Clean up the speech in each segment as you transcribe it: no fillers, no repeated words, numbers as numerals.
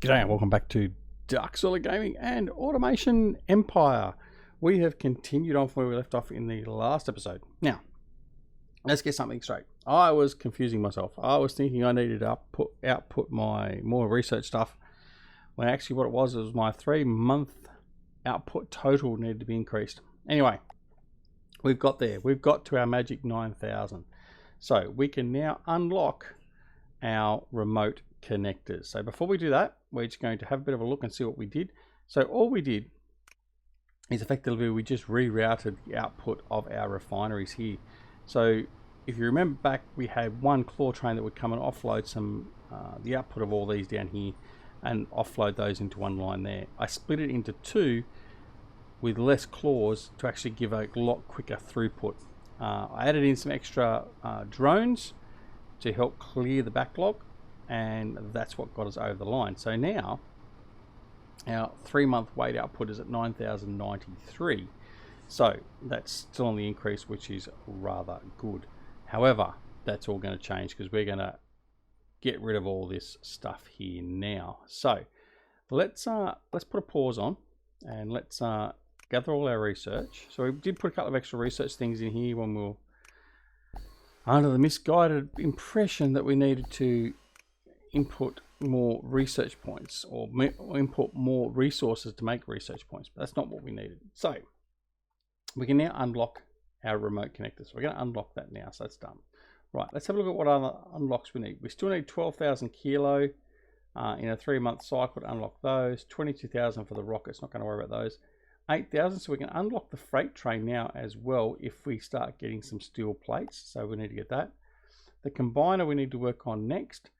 G'day and welcome back to Dog Hoggler Gaming and Automation Empire. We have continued on from where we left off in the last episode. Now, let's get something straight. I was confusing myself. I was thinking I needed to output my more research stuff, when actually what it was my 3-month output total needed to be increased. Anyway, we've got there. We've got to our magic 9,000. So we can now unlock our remote connectors. So before we do that, we're just going to have a bit of a look and see what we did. So all we did is effectively we just rerouted the output of our refineries here. So if you remember back, we had one Quatrain that would come and offload some the output of all these down here and offload those into one line there. I split it into two with less claws to actually give a lot quicker throughput. I added in some extra drones to help clear the backlog, and that's what got us over the line. So now our 3-month weight output is at 9,093. So that's still on the increase, which is rather good. However, that's all going to change because we're going to get rid of all this stuff here now. So let's put a pause on and let's gather all our research. So we did put a couple of extra research things in here when we were under the misguided impression that we needed to input more research points or input more resources to make research points, but that's not what we needed. So we can now unlock our remote connectors. So we're going to unlock that now, so that's done. Right, let's have a look at what other unlocks we need. We still need 12,000 kilo in a 3-month cycle to unlock those. 22,000 for the rockets, not going to worry about those. 8,000, so we can unlock the freight train now as well if we start getting some steel plates, so we need to get that. The combiner we need to work on next.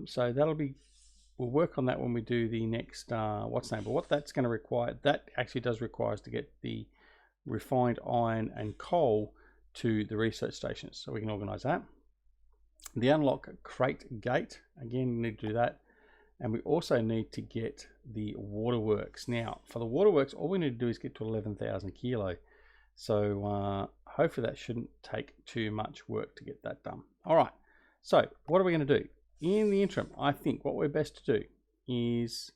So we'll work on that when we do the next what's name. But what that's going to require, that actually does require us to get the refined iron and coal to the research stations, so we can organize that. The unlock crate gate, again, we need to do that. And we also need to get the waterworks. Now for the waterworks, all we need to do is get to 11,000 kilo. So hopefully that shouldn't take too much work to get that done. All right, so what are we going to do? In the interim, I think what we're best to do is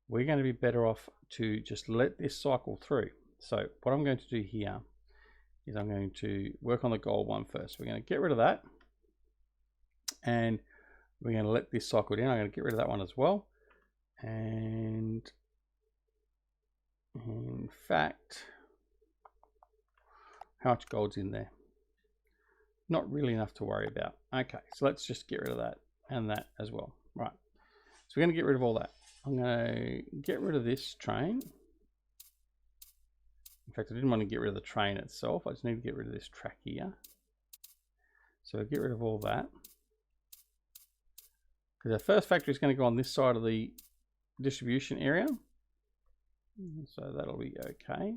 we're going to be better off to just let this cycle through. So what I'm going to do here is I'm going to work on the gold one first. We're going to get rid of that, and we're going to let this cycle down. I'm going to get rid of that one as well. And in fact, how much gold's in there? Not really enough to worry about. Okay, so let's just get rid of that and that as well. Right, so we're going to get rid of all that. I'm going to get rid of this train. In fact, I didn't want to get rid of the train itself. I just need to get rid of this track here. So I'll get rid of all that, because our first factory is going to go on this side of the distribution area. So that'll be okay.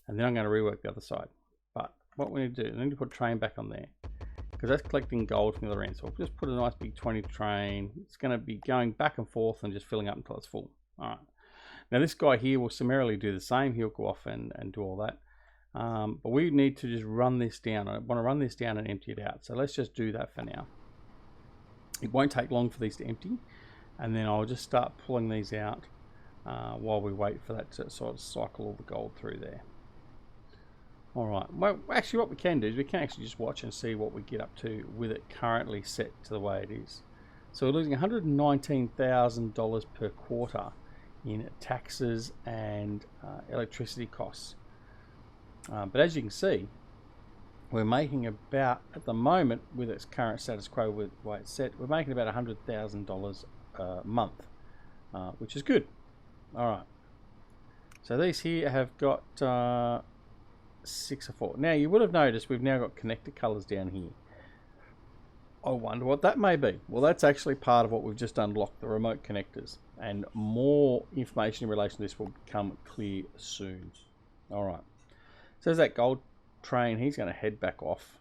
And then I'm going to rework the other side. But what we need to do, I need to put a train back on there, because that's collecting gold from the other end. So we'll just put a nice big 20 train. It's going to be going back and forth and just filling up until it's full. All right. Now this guy here will summarily do the same. He'll go off and do all that. But we need to just run this down. I want to run this down and empty it out. So let's just do that for now. It won't take long for these to empty. And then I'll just start pulling these out while we wait for that to sort of cycle all the gold through there. All right, well, actually what we can do is we can actually just watch and see what we get up to with it currently set to the way it is. So we're losing $119,000 per quarter in taxes and electricity costs. But as you can see, we're making about, at the moment, with its current status quo with the way it's set, we're making about $100,000 a month, which is good. All right, so these here have got 6 or 4. Now you would have noticed we've now got connector colors down here. I wonder what that may be. Well, that's actually part of what we've just unlocked, the remote connectors, and more information in relation to this will become clear soon. All right, so there's that gold train. He's going to head back off.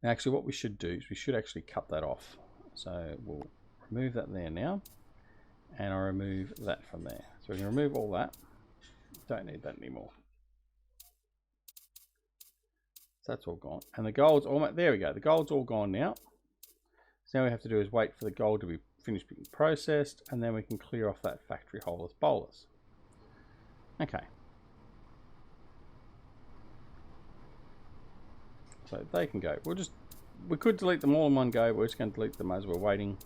Now actually what we should do is we should actually cut that off. So we'll remove that there now, and I'll remove that from there. So we can remove all that. Don't need that anymore. So that's all gone, and the gold's almost, there we go, the gold's all gone now. So now we have to do is wait for the gold to be finished being processed, and then we can clear off that factory holders bolus. Okay. So they can go. We could delete them all in one go, but we're just going to delete them as we're waiting.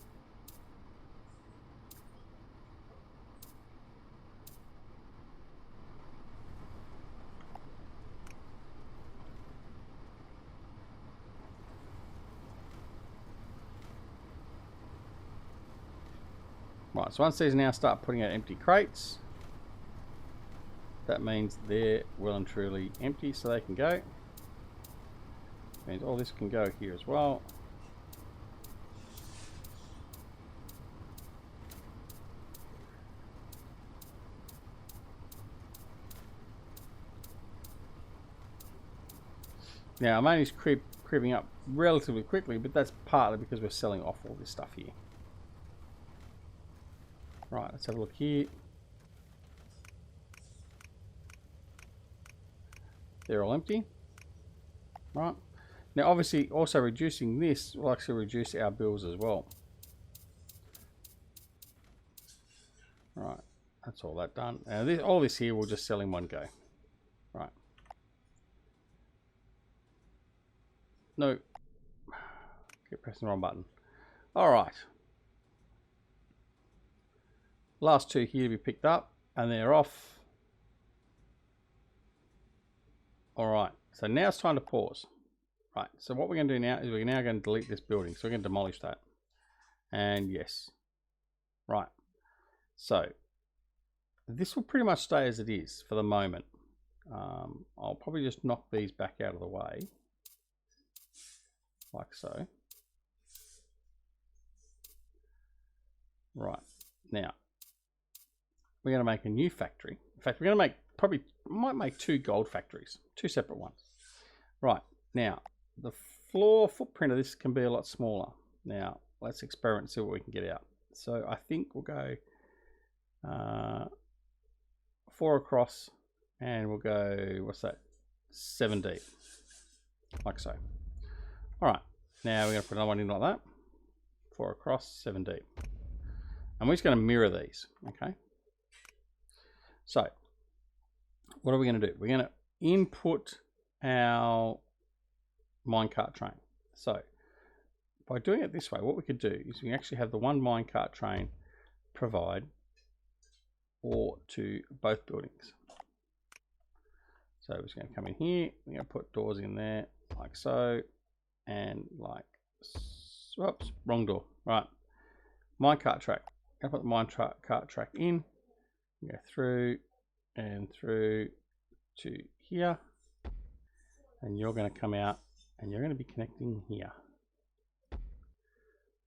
Right, so once these now start putting out empty crates, that means they're well and truly empty, so they can go. Means all this can go here as well. Now I'm only creeping up relatively quickly, but that's partly because we're selling off all this stuff here. Right, let's have a look here. They're all empty. Right. Now obviously also reducing this will actually reduce our bills as well. Right, that's all that done. Now all this here we'll just sell in one go. Right. No. Keep pressing the wrong button. Alright. Last two here to be picked up, and they're off. Alright, so now it's time to pause. Right, so what we're going to do now is we're now going to delete this building. So we're going to demolish that. And yes. Right. So this will pretty much stay as it is for the moment. I'll probably just knock these back out of the way. Like so. Right. Now, we're going to make a new factory. In fact, we're going to make might make two gold factories. Two separate ones. Right. Now, the floor footprint of this can be a lot smaller. Now, let's experiment and see what we can get out. So I think we'll go 4 across, and we'll go, what's that, 7 deep, like so. All right, now we're going to put another one in like that, 4 across, 7 deep. And we're just going to mirror these, okay? So what are we going to do? We're going to input our minecart train. So by doing it this way, what we could do is we actually have the one minecart train provide ore to both buildings. So we're just going to come in here, we're going to put doors in there like so, and like, whoops, wrong door. Right, minecart track. I'm going to put the minecart track in, go through and through to here, and you're going to come out and you're going to be connecting here.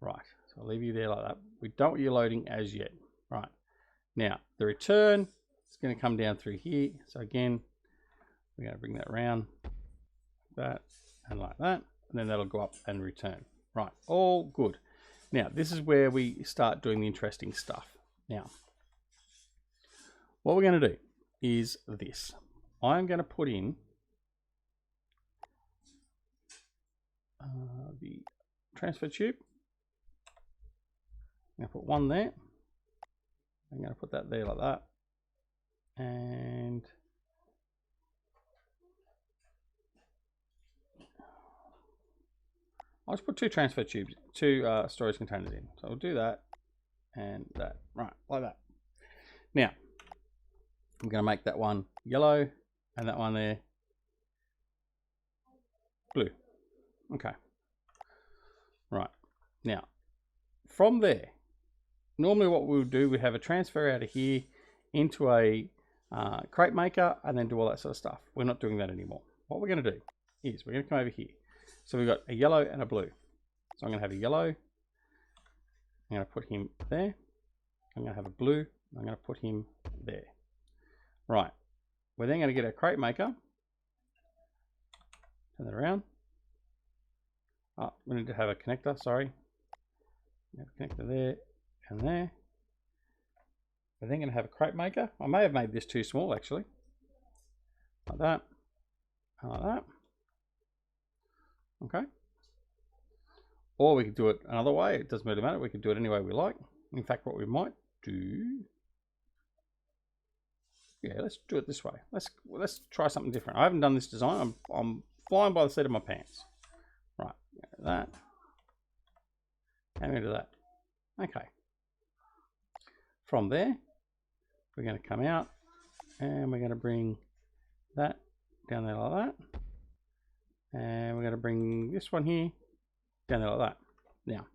Right, so I'll leave you there like that. We don't want you loading as yet. Right, now the return is going to come down through here. So again, we're going to bring that around like that and like that, and then that'll go up and return. Right, all good. Now this is where we start doing the interesting stuff. Now, what we're going to do is this. I'm going to put in the transfer tube. I'm going to put one there. I'm going to put that there like that. And I'll just put 2 transfer tubes, 2 storage containers in. So we'll do that and that. Right, like that. Now, I'm going to make that one yellow and that one there blue. Okay. Right. Now, from there, normally what we'll do, we have a transfer out of here into a crate maker and then do all that sort of stuff. We're not doing that anymore. What we're going to do is we're going to come over here. So we've got a yellow and a blue. So I'm going to have a yellow. I'm going to put him there. I'm going to have a blue. I'm going to put him there. Right. We're then going to get a crate maker. Turn that around. Oh, we need to have a connector, sorry. We have a connector there and there. We're then going to have a crate maker. I may have made this too small actually. Like that. And like that. Okay. Or we could do it another way. It doesn't really matter. We could do it any way we like. In fact, what we might do, yeah, let's do it this way. Let's try something different. I haven't done this design. I'm flying by the seat of my pants. Right, that. And we do that. Okay. From there, we're going to come out and we're going to bring that down there like that. And we're going to bring this one here down there like that. Now,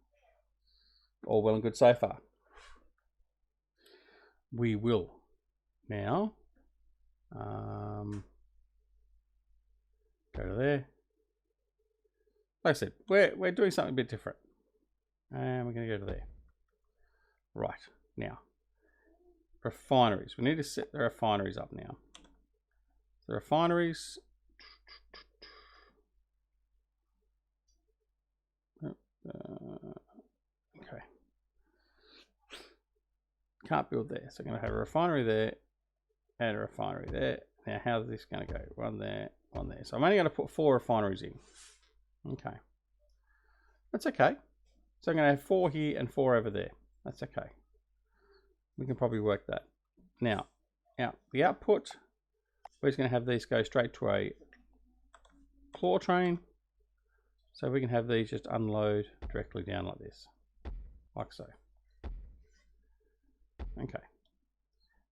all well and good so far. We will now go to there. Like I said, we're doing something a bit different. And we're going to go to there. Right, now, refineries. We need to set the refineries up now. The refineries. Okay. Can't build there. So I'm going to have a refinery there and a refinery there. Now, how's this going to go? One there, one there. So I'm only going to put 4 refineries in. Okay. That's okay. So I'm going to have 4 here and 4 over there. That's okay. We can probably work that. Now, the output, we're just going to have these go straight to a Quatrain. So we can have these just unload directly down like this. Like so. Okay.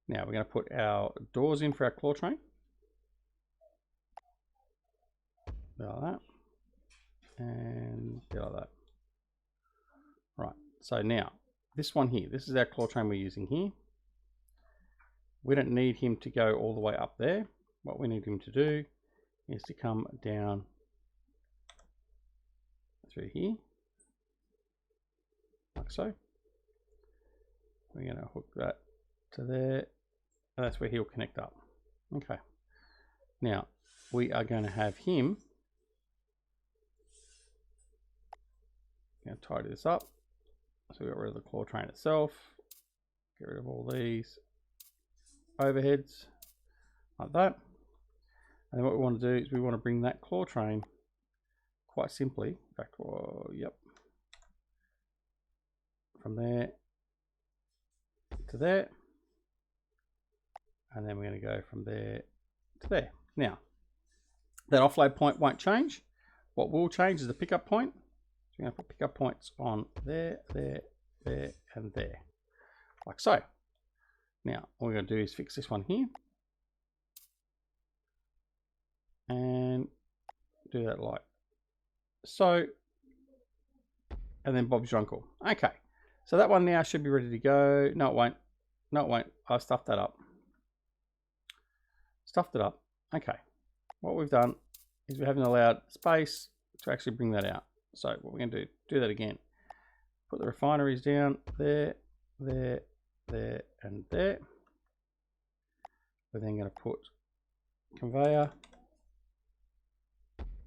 Now we're going to put our doors in for our Quatrain. Like that. And like that. Right. So now, this one here, this is our Quatrain we're using here. We don't need him to go all the way up there. What we need him to do is to come down through here, like so. We're going to hook that to there, and that's where he'll connect up. Okay. Now, we are going to have him, going to tidy this up. So we got rid of the Quatrain itself, get rid of all these overheads, like that. And then what we want to do is we want to bring that Quatrain quite simply back to, yep, from there to there, and then we're going to go from there to there. Now, that offload point won't change. What will change is the pickup point. So we're going to put pickup points on there, there, there, and there, like so. Now, all we're going to do is fix this one here, and do that like so, and then Bob's your uncle. Okay, so that one now should be ready to go. No, it won't. No, it won't. I stuffed that up. Stuffed it up. Okay, what we've done is we haven't allowed space to actually bring that out. So what we're going to do that again. Put the refineries down there, there, there, and there. We're then going to put conveyor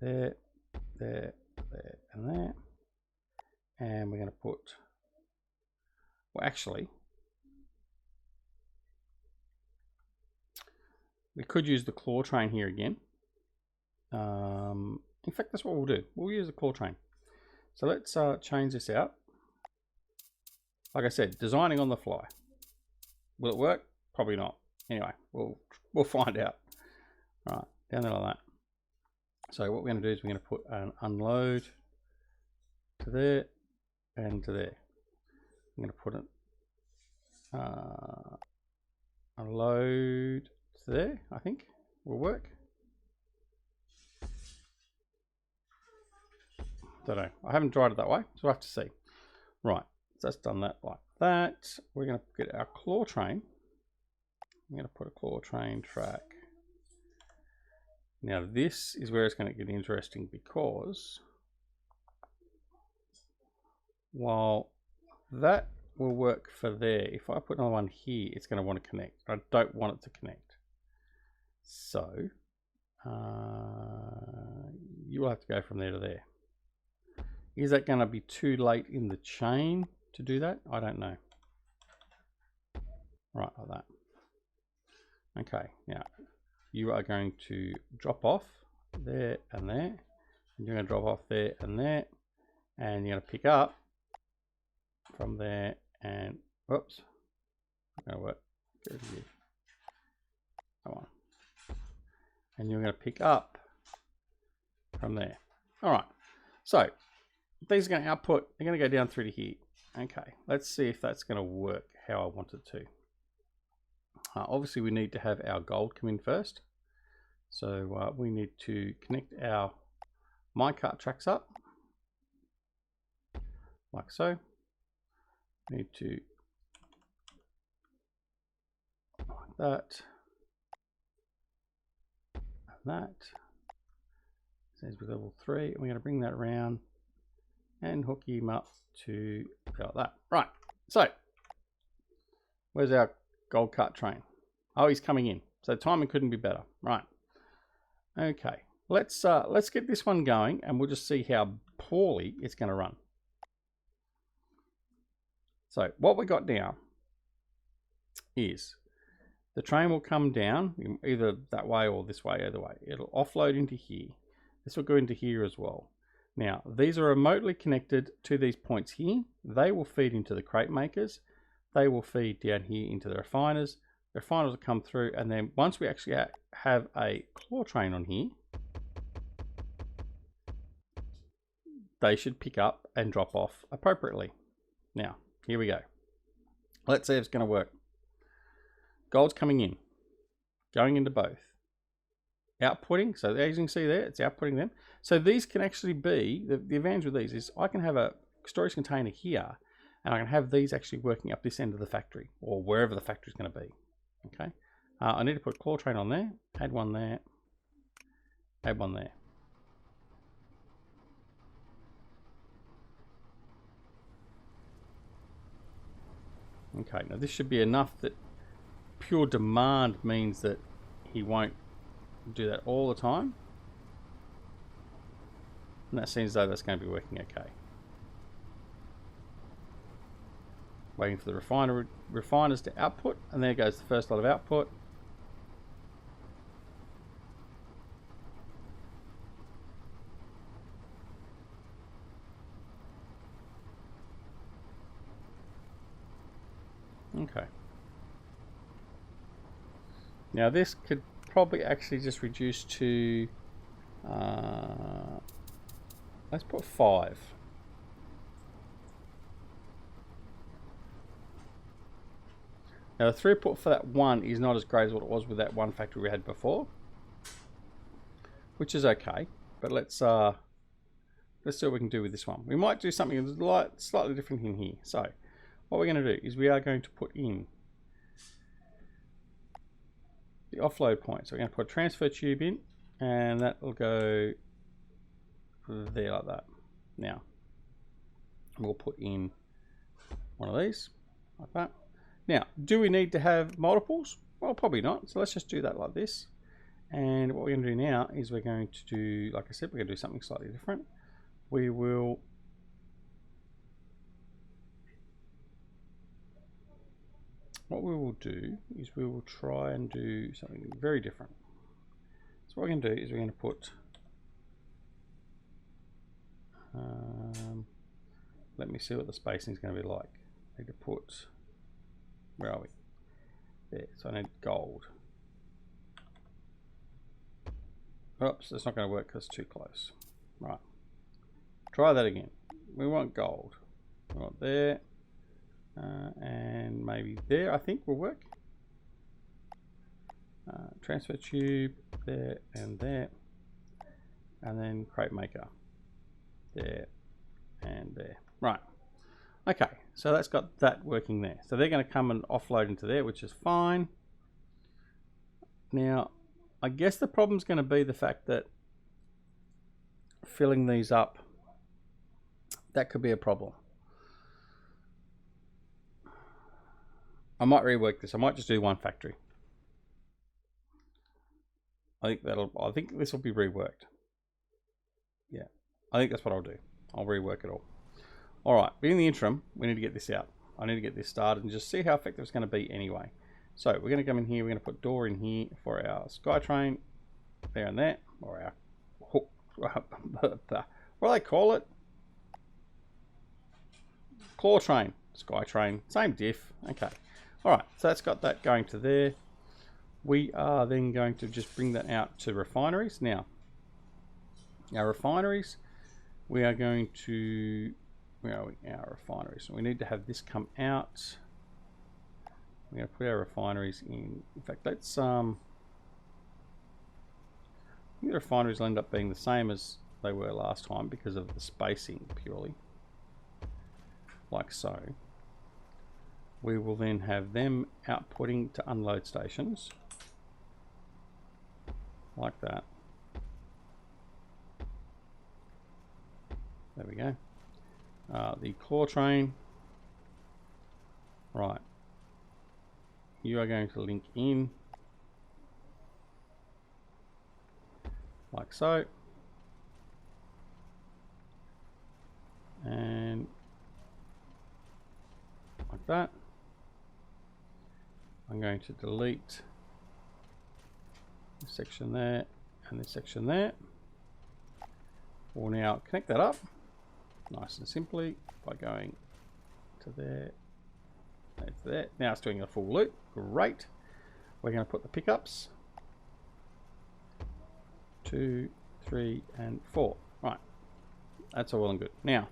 there, there, there, and there. And we're going to put, well, actually, we could use the Quatrain here again. In fact, that's what we'll do. We'll use the Quatrain. So let's change this out. Like I said, designing on the fly. Will it work? Probably not. Anyway, we'll find out. All right, down there like that. So what we're going to do is we're going to put an unload to there and to there. I'm going to put it unload to there. I think will work. Don't know. I haven't tried it that way, so we'll have to see. Right, so that's done that like that. We're going to get our Quatrain. I'm going to put a Quatrain track. Now this is where it's going to get interesting, because while that will work for there, if I put another one here, it's going to want to connect. I don't want it to connect. So you will have to go from there to there. Is that going to be too late in the chain to do that? I don't know. Right, like that. Okay, now you are going to drop off there and there. And you're going to drop off there and there. And you're going to pick up from there and, whoops, not going to work. Get rid of you. Come on. And you're going to pick up from there. All right. So these are going to output. They're going to go down through to here. Okay. Let's see if that's going to work how I want it to. Obviously, we need to have our gold come in first. So we need to connect our minecart tracks up. Like so. Need to like that. That says with level 3, and we're going to bring that around and hook him up to like that. Right, so where's our gold cart train? Oh, he's coming in, so timing couldn't be better. Right, okay, let's get this one going, and we'll just see how poorly it's going to run. So what we got now is the train will come down either that way or this way, either way. It'll offload into here. This will go into here as well. Now, these are remotely connected to these points here. They will feed into the crate makers. They will feed down here into the refiners. The refiners will come through, and then once we actually have a chlorine on here, they should pick up and drop off appropriately. Now, here we go. Let's see if it's going to work. Gold's coming in, going into both. Outputting, so as you can see there, it's outputting them. So these can actually be, the advantage with these is I can have a storage container here, and I can have these actually working up this end of the factory, or wherever the factory is going to be. Okay, I need to put chlorine on there, add one there, add one there. Okay, now this should be enough that pure demand means that he won't do that all the time. And that seems as though that's going to be working okay. Waiting for the refiners to output, and there goes the first lot of output. Okay. Now this could probably actually just reduce to, let's put 5. Now the throughput for that one is not as great as what it was with that one factory we had before, which is okay. But let's see what we can do with this one. We might do something slightly different in here. So what we're going to do is we are going to put in the offload point. So we're going to put a transfer tube in, and that will go there like that. Now we'll put in one of these like that. Now, do we need to have multiples? Well, probably not. So let's just do that like this. And what we're going to do now is we're going to do, like I said, we're going to do something slightly different. We will what we will do is we will try and do something very different. So what we're going to do is we're going to put, let me see what the spacing is going to be like. I need to put, where are we? There, so I need gold. Oops, that's not going to work because it's too close. Right, try that again. We want gold. We want there. And maybe there, I think will work. Transfer tube there, and then crate maker there and there. Right. Okay, so that's got that working there. So they're going to come and offload into there, which is fine. Now, I guess the problem's going to be the fact that filling these up, that could be a problem. I might rework this. I might just do one factory. I think this will be reworked. Yeah, I think that's what I'll do. I'll rework it all. All right, but in the interim, we need to get this out. I need to get this started and just see how effective it's going to be anyway. So we're going to come in here. We're going to put door in here for our Skytrain, there and there, or our hook. What do they call it? Quatrain, Skytrain, same diff. Okay. All right. So that's got that going to there. We are then going to just bring that out to refineries. Now, our refineries, we are going to, where are we? Our refineries. So we need to have this come out. We're going to put our refineries in fact, let's, I think the refineries will end up being the same as they were last time because of the spacing purely. Like so. We will then have them outputting to unload stations. Like that. There we go. The Quatrain. Right. You are going to link in. Like so. And like that. I'm going to delete this section there and this section there. We'll now connect that up nice and simply by going to there, to there. Now it's doing a full loop. Great. We're going to put the pickups 2, 3, and 4. Right. That's all well and good. Now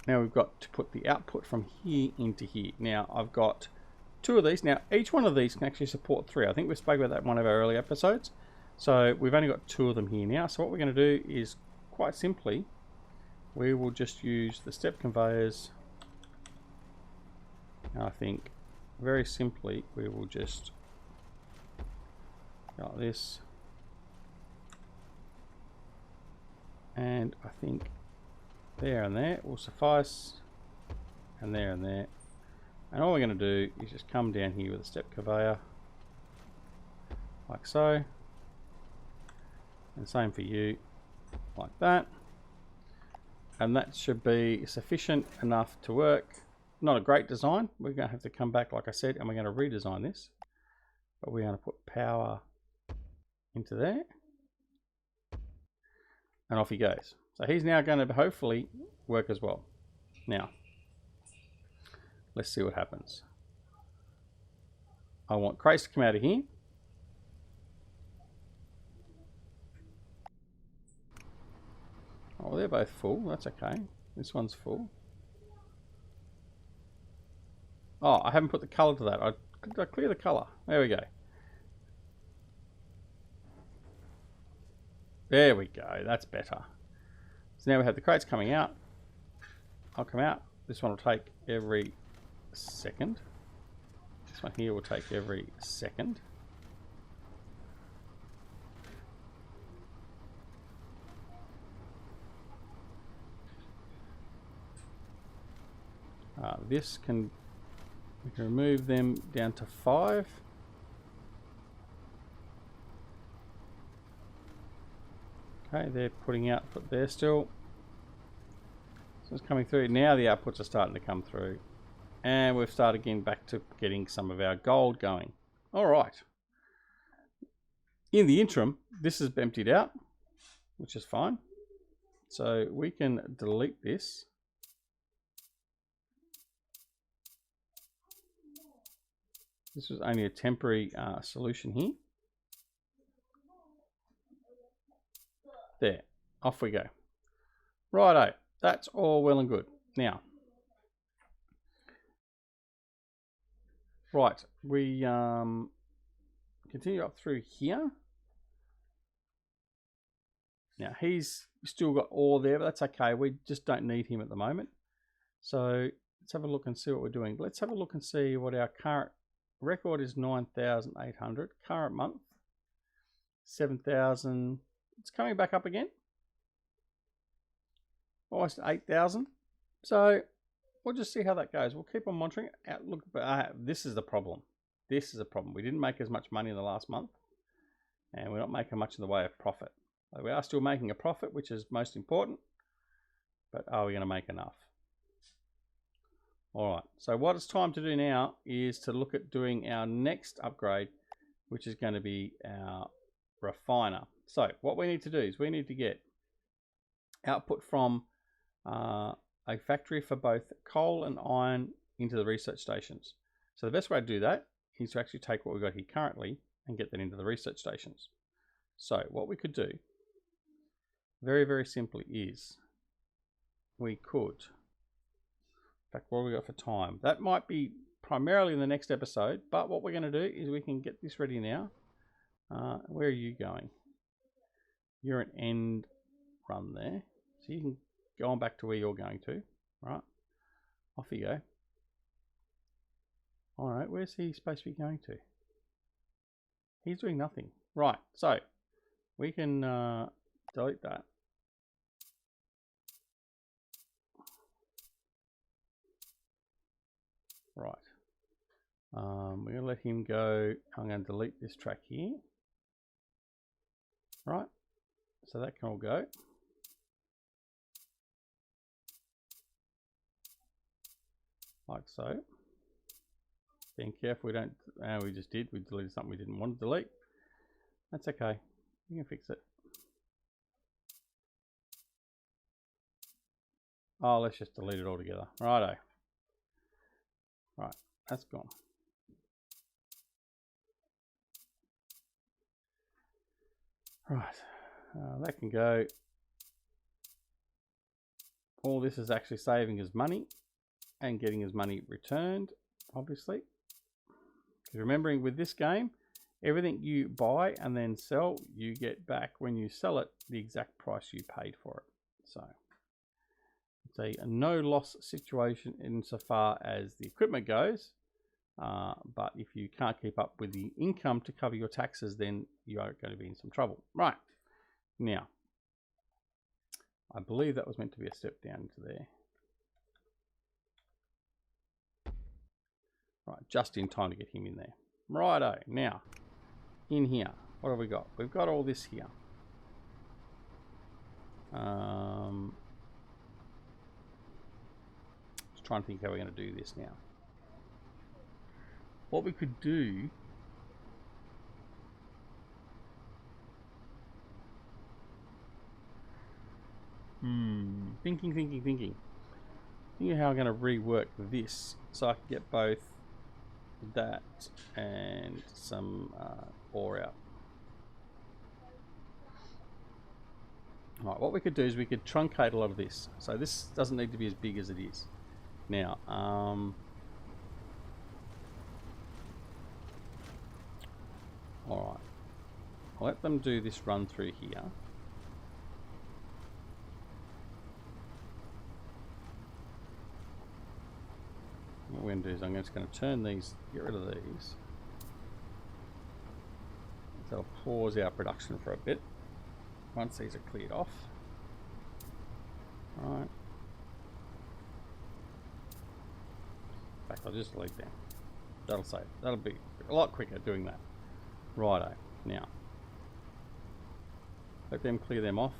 we've got to put the output from here into here. Now I've got 2 of these. Now each one of these can actually support 3. I think we spoke about that in one of our early episodes. So we've only got 2 of them here now. So what we're going to do is quite simply, we will just use the step conveyors. And I think very simply we will just go like this. And I think there and there will suffice, and there and there. And all we're going to do is just come down here with a step conveyor, like so. And same for you, like that. And that should be sufficient enough to work. Not a great design. We're going to have to come back, like I said, and we're going to redesign this. But we're going to put power into there. And off he goes. So he's now going to hopefully work as well. Now, let's see what happens. I want crates to come out of here. Oh, they're both full. That's okay. This one's full. Oh, I haven't put the color to that. I clear the color. There we go. There we go. That's better. So now we have the crates coming out. I'll come out. This one will take every second. This one here will take every second. This can, we can remove them down to 5. Okay, they're putting output there still. So it's coming through. Now the outputs are starting to come through. And we've started again back to getting some of our gold going. All right. In the interim, this is emptied out, which is fine. So we can delete this. This was only a temporary solution here. There, off we go. Righto, that's all well and good. Now, right, we continue up through here. Now, he's still got ore there, but that's okay. We just don't need him at the moment. So let's have a look and see what we're doing. Let's have a look and see what our current record is. 9,800. Current month, 7,000. It's coming back up again. Almost 8,000. So we'll just see how that goes. We'll keep on monitoring it. Look, but this is the problem. This is a problem. We didn't make as much money in the last month, and we're not making much in the way of profit. We are still making a profit, which is most important, but are we going to make enough? All right, so what it's time to do now is to look at doing our next upgrade, which is going to be our refiner. So what we need to do is we need to get output from a factory for both coal and iron into the research stations. So the best way to do that is to actually take what we've got here currently and get that into the research stations. So what we could do very, very simply is we could, in fact, what have we got for time? That might be primarily in the next episode, but what we're going to do is we can get this ready now. Where are you going? You're an end run there. So you can go on back to where you're going to, right? Off you go. All right, where's he supposed to be going to? He's doing nothing. Right, so we can delete that. Right. We're going to let him go. I'm going to delete this track here. Right. So that can all go. Like so. Being careful we don't, we just did. We deleted something we didn't want to delete. That's okay. You can fix it. Oh, let's just delete it all together. Righto. Right, that's gone. Right, that can go. All this is actually saving us money and getting us money returned, obviously. Because remembering with this game, everything you buy and then sell, you get back when you sell it the exact price you paid for it. So it's a no loss situation insofar as the equipment goes. But if you can't keep up with the income to cover your taxes, then you are going to be in some trouble. Right. Now, I believe that was meant to be a step down into there. Right, just in time to get him in there. Righto. Now, in here, what have we got? We've got all this here. Just trying to think how we're going to do this now. What we could do thinking how I'm going to rework this so I can get both that and some ore out. Right, what we could do is we could truncate a lot of this, so this doesn't need to be as big as it is now. Alright, I'll let them do this run through here. What we're going to do is I'm just going to turn these, get rid of these. So I'll pause our production for a bit once these are cleared off. Alright. In fact, I'll just delete them. That'll save. That'll be a lot quicker doing that. Righto. Now, let them clear them off.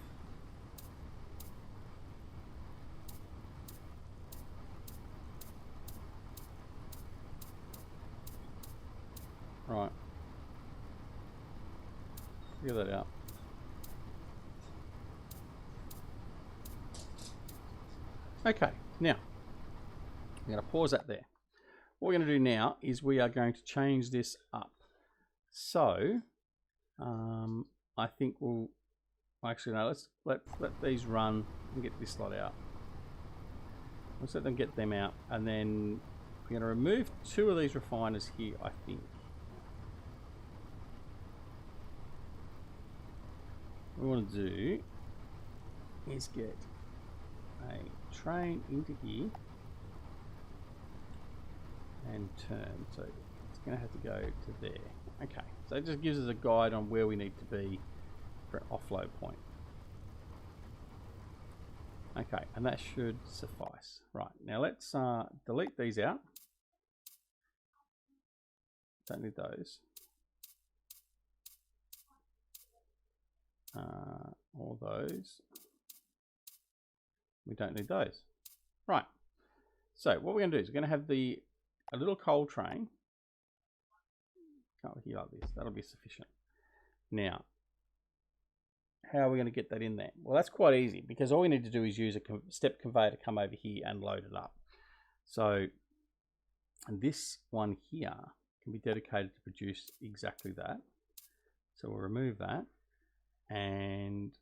Right. Figure that out. Okay, now I'm going to pause that there. What we're going to do now is we are going to change this up. So I think we'll actually no. Let's let these run and get this lot out. Let's let them get them out, and then we're going to remove 2 of these refiners here. I think what we want to do is get a train into here and turn. So it's going to have to go to there. Okay, so it just gives us a guide on where we need to be for an offload point. Okay, and that should suffice. Right, now let's delete these out. Don't need those. All those. We don't need those. Right. So what we're going to do is we're going to have a little coal train. Come over here like this. That'll be sufficient. Now, how are we going to get that in there? Well, that's quite easy, because all we need to do is use a step conveyor to come over here and load it up. So this one here can be dedicated to produce exactly that. So we'll remove that, and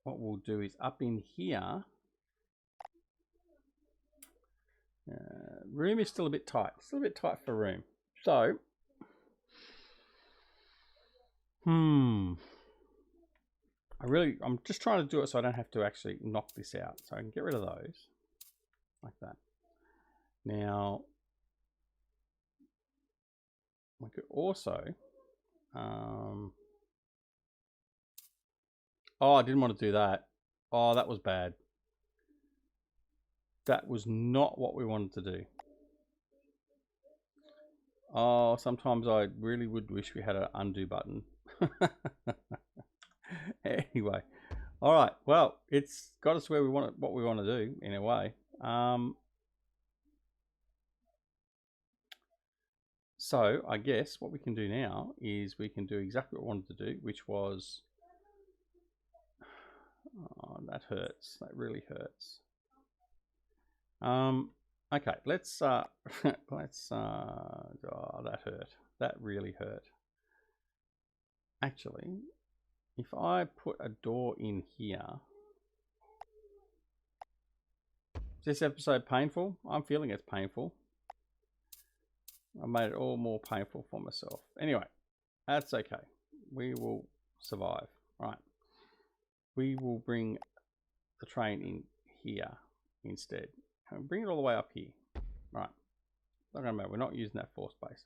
what we'll do is up in here, room is still a bit tight. Still a bit tight for room. So, I'm just trying to do it so I don't have to actually knock this out. So I can get rid of those, like that. Now, we could also, oh, I didn't want to do that. Oh, that was bad. That was not what we wanted to do. Oh, sometimes I really would wish we had an undo button. Anyway, all right. Well, it's got us where we want it, what we want to do in a way. So I guess what we can do now is we can do exactly what we wanted to do, which was, oh, that hurts. That really hurts. Okay, let's oh, that hurt. That really hurt. Actually, if I put a door in here, is this episode painful? I'm feeling it's painful. I made it all more painful for myself. Anyway, that's okay. We will survive. Right. We will bring the train in here instead. And bring it all the way up here. Right. Not gonna matter. We're not using that floor space.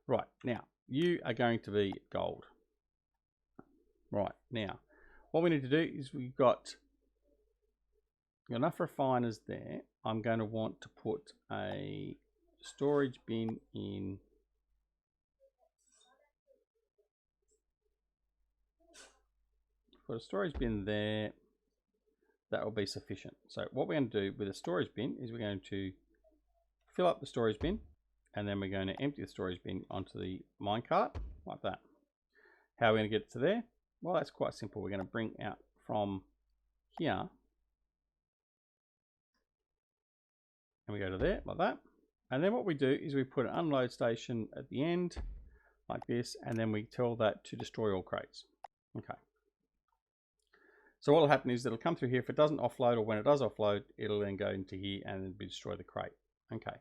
Right. Now, you are going to be gold. Right. Now, what we need to do is we've got enough refiners there. I'm going to want to put a storage bin in. Put a storage bin there. That will be sufficient. So what we're going to do with a storage bin is we're going to fill up the storage bin, and then we're going to empty the storage bin onto the minecart like that. How are we going to get it to there? Well, that's quite simple. We're going to bring out from here, and we go to there like that. And then what we do is we put an unload station at the end like this, and then we tell that to destroy all crates. Okay. So what will happen is it'll come through here. If it doesn't offload, or when it does offload, it'll then go into here and destroy the crate. Okay.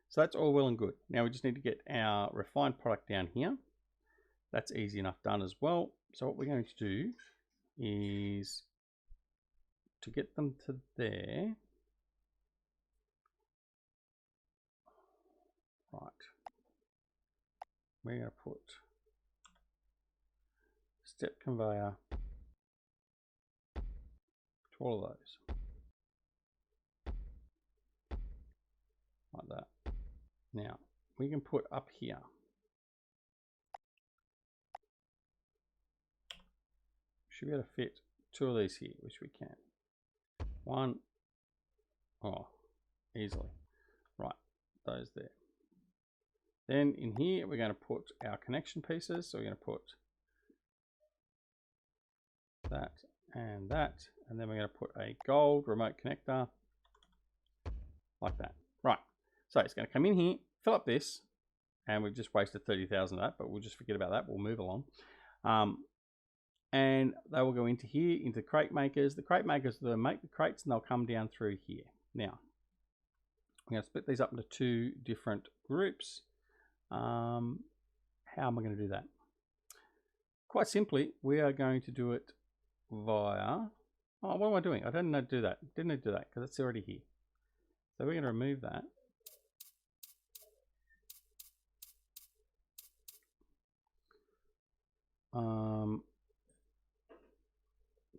So that's all well and good. Now we just need to get our refined product down here. That's easy enough done as well. So what we're going to do is to get them to there. Right. We're going to put step conveyor to all of those. Like that. Now, we can put up here. Should be able to fit 2 of these here, which we can. 1, oh, easily. Right, those there. Then in here, we're going to put our connection pieces. So we're going to put that, and then we're going to put a gold remote connector like that. Right, so it's going to come in here, fill up this, and we've just wasted 30,000 of that, but we'll just forget about that. We'll move along. And they will go into here, into crate makers. The crate makers will make the crates, and they'll come down through here. Now, I'm going to split these up into 2 different groups. How am I going to do that? Quite simply, we are going to do it via, oh, what am I doing? I didn't know to do that. Didn't need to do that because it's already here. So we're going to remove that.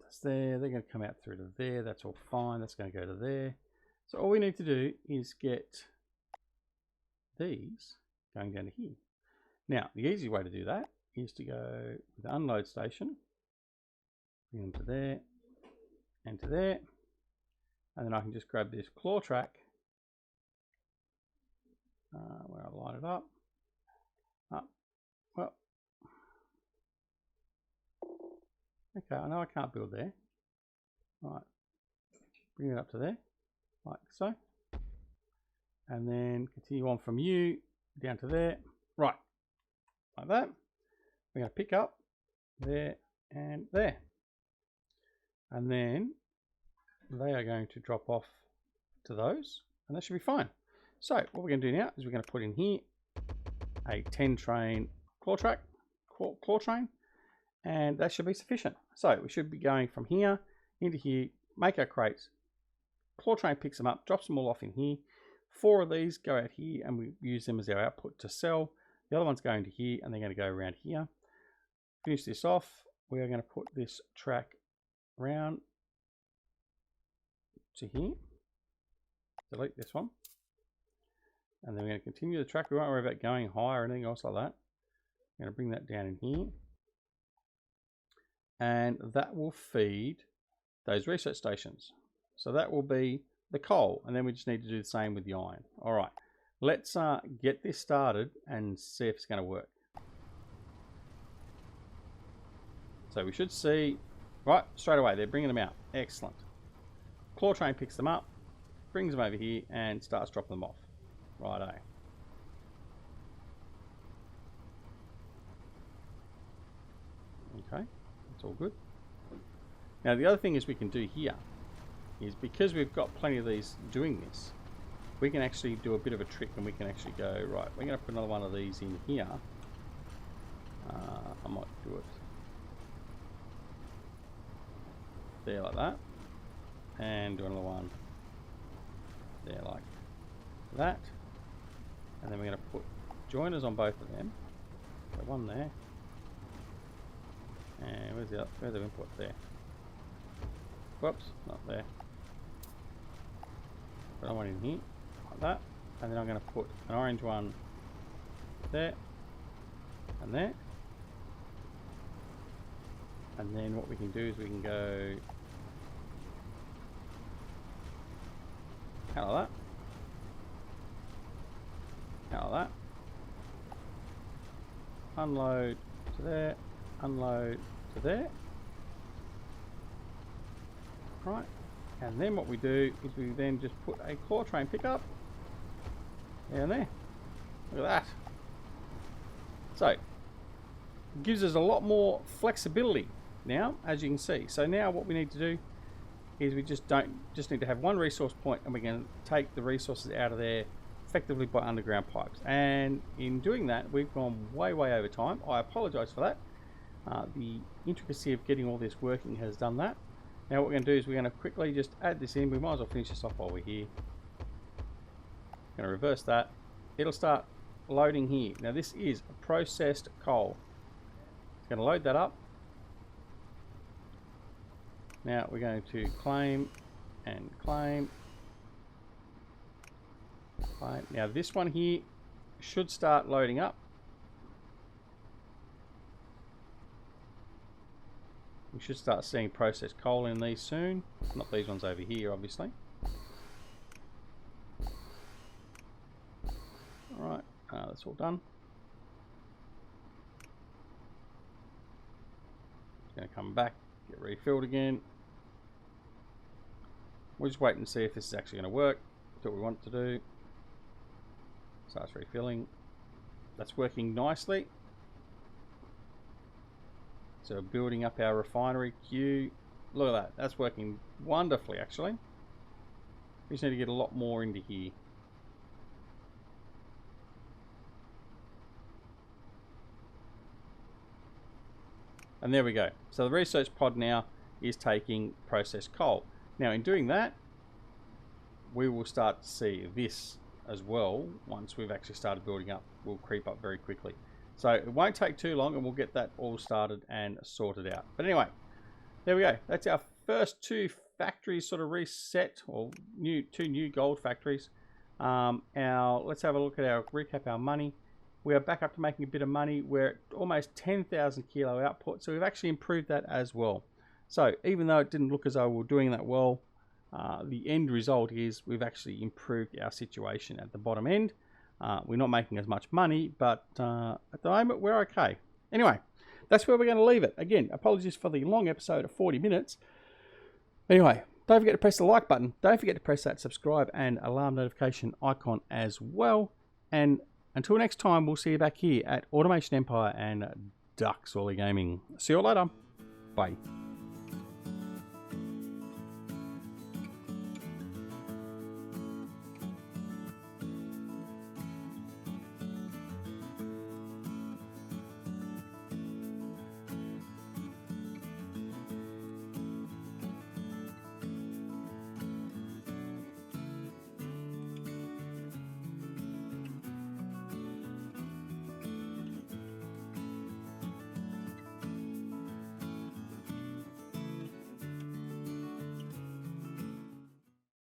That's there. They're going to come out through to there. That's all fine. That's going to go to there. So all we need to do is get these going down to here. Now, the easy way to do that is to go with the unload station, bring them to there and to there, and then I can just grab this claw track where I line it up. Well, Okay, I know I can't build there. Right, bring it up to there, like so. And then continue on from you down to there. Right, like that. We're going to pick up there and there. And then they are going to drop off to those, and that should be fine. So what we're going to do now is we're going to put in here a 10 train Quatrain, and that should be sufficient. So we should be going from here into here, make our crates. Quatrain picks them up, drops them all off in here. 4 of these go out here, and we use them as our output to sell. The other one's going to here, and they're going to go around here. Finish this off. We are going to put this track around to here. Delete this one. And then we're going to continue the track. We won't worry about going higher or anything else like that. I'm going to bring that down in here. And that will feed those research stations. So that will be the coal. And then we just need to do the same with the iron. All right. Let's get this started and see if it's going to work. So we should see, right, straight away, they're bringing them out. Excellent. Quatrain picks them up, brings them over here, and starts dropping them off. Righto. Okay, that's all good. Now the other thing is we can do here is, because we've got plenty of these doing this, we can actually do a bit of a trick, and we can actually go, right, we're going to put another one of these in here. I might do it there like that, and do another one there like that, and then we're going to put joiners on both of them. So one there, and where's the input there? Whoops, not there. Put one in here like that, and then I'm going to put an orange one there and there, and then what we can do is we can go out of that, out of that, unload to there, unload to there, right, and then what we do is we then just put a Quatrain pickup down there. Look at that. So it gives us a lot more flexibility now, as you can see. So now what we need to do is we just need to have one resource point, and we can take the resources out of there effectively by underground pipes. And in doing that, we've gone way over time. I apologize for that. The intricacy of getting all this working has done that. Now what we're going to do is we're going to quickly just add this in. We might as well finish this off while we're here. Going to reverse that. It'll start loading here. Now this is processed coal. It's going to load that up. Now we're going to claim and claim. Now this one here should start loading up. We should start seeing processed coal in these soon. Not these ones over here, obviously. Alright, that's all done. It's going to come back, get refilled again. We'll just wait and see if this is actually going to work. Do what we want it to do. Starts refilling. That's working nicely. So building up our refinery queue. Look at that. That's working wonderfully, actually. We just need to get a lot more into here. And there we go. So the research pod now is taking processed coal. Now in doing that, we will start to see this as well. Once we've actually started building up, we'll creep up very quickly. So it won't take too long, and we'll get that all started and sorted out. But anyway, there we go. That's our first 2 factories sort of reset, or two new gold factories. Let's have a look at recap our money. We are back up to making a bit of money. We're at almost 10,000 kilo output, so we've actually improved that as well. So even though it didn't look as though we were doing that well, the end result is we've actually improved our situation at the bottom end. We're not making as much money, but at the moment we're okay. Anyway, that's where we're going to leave it. Again, apologies for the long episode of 40 minutes. Anyway, don't forget to press the like button. Don't forget to press that subscribe and alarm notification icon as well. And until next time, we'll see you back here at Automation Empire and Duck Hoggler Gaming. See you all later. Bye.